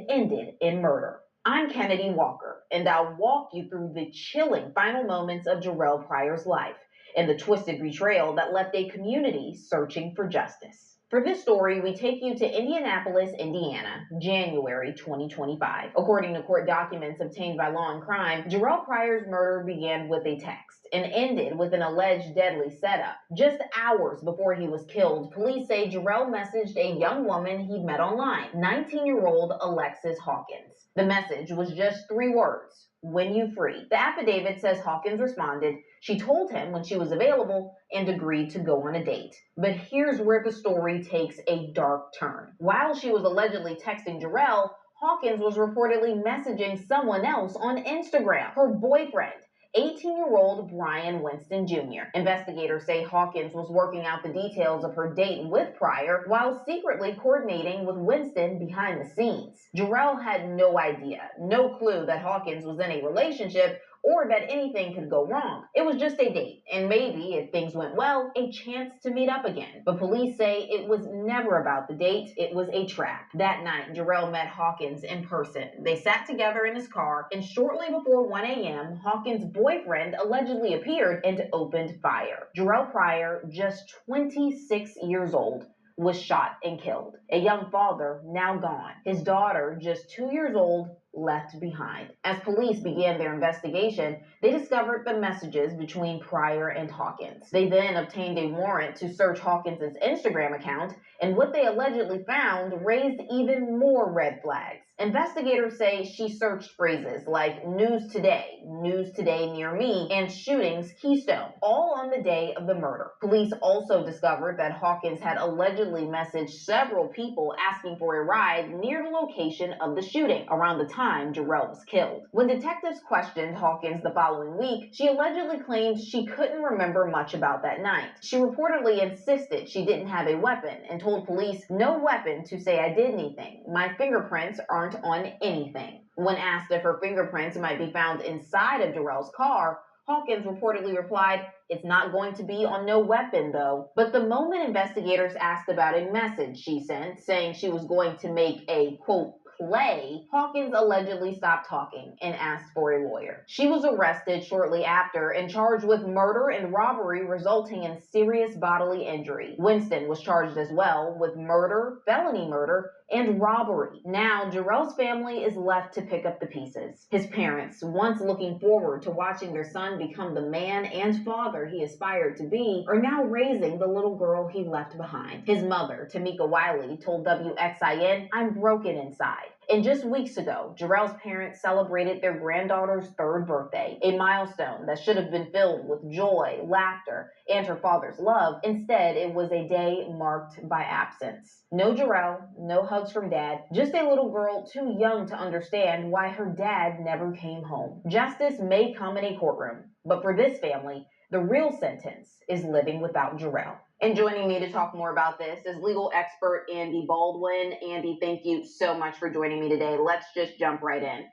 ended in murder. I'm Kennedy Walker, and I'll walk you through the chilling final moments of Jarrell Pryor's life and the twisted betrayal that left a community searching for justice. For this story, we take you to Indianapolis, Indiana, January 2025. According to court documents obtained by Law and Crime, Jarrell Pryor's murder began with a text and ended with an alleged deadly setup. Just hours before he was killed, police say Jarrell messaged a young woman he'd met online, 19-year-old Alexis Hawkins. The message was just 3 words: when you free. The affidavit says Hawkins responded. She told him when she was available and agreed to go on a date. But here's where the story takes a dark turn. While she was allegedly texting Jarrell, Hawkins was reportedly messaging someone else on Instagram, her boyfriend, 18-year-old Brian Winston Jr. Investigators say Hawkins was working out the details of her date with Pryor while secretly coordinating with Winston behind the scenes. Jarrell had no idea, no clue that Hawkins was in a relationship or that anything could go wrong. It was just a date, and maybe, if things went well, a chance to meet up again. But police say it was never about the date, it was a trap. That night, Jarrell met Hawkins in person. They sat together in his car, and shortly before 1 a.m., Hawkins' boyfriend allegedly appeared and opened fire. Jarrell Pryor, just 26 years old, was shot and killed. A young father, now gone. His daughter, just 2 years old, left behind. As police began their investigation, they discovered the messages between Pryor and Hawkins. They then obtained a warrant to search Hawkins' Instagram account, and what they allegedly found raised even more red flags. Investigators say she searched phrases like news today near me, and shootings Keystone, all on the day of the murder. Police also discovered that Hawkins had allegedly messaged several people asking for a ride near the location of the shooting around the time Jarrell was killed. When detectives questioned Hawkins the following week, she allegedly claimed she couldn't remember much about that night. She reportedly insisted she didn't have a weapon and told police, "No weapon to say I did anything. My fingerprints aren't on anything." When asked if her fingerprints might be found inside of Jarrell's car, Hawkins reportedly replied, "It's not going to be on no weapon, though." But the moment investigators asked about a message she sent saying she was going to make a, quote, play, Hawkins allegedly stopped talking and asked for a lawyer. She was arrested shortly after and charged with murder and robbery resulting in serious bodily injury. Winston was charged as well with murder, felony murder, and robbery. Now, Jarrell's family is left to pick up the pieces. His parents, once looking forward to watching their son become the man and father he aspired to be, are now raising the little girl he left behind. His mother, Tamika Wiley, told WXIN, "I'm broken inside." And just weeks ago, Jarrell's parents celebrated their granddaughter's 3rd birthday, a milestone that should have been filled with joy, laughter, and her father's love. Instead, it was a day marked by absence. No Jarrell, no hugs from dad, just a little girl too young to understand why her dad never came home. Justice may come in a courtroom, but for this family, the real sentence is living without Jarrell. And joining me to talk more about this is legal expert Andy Baldwin. Andy, thank you so much for joining me today. Let's just jump right in.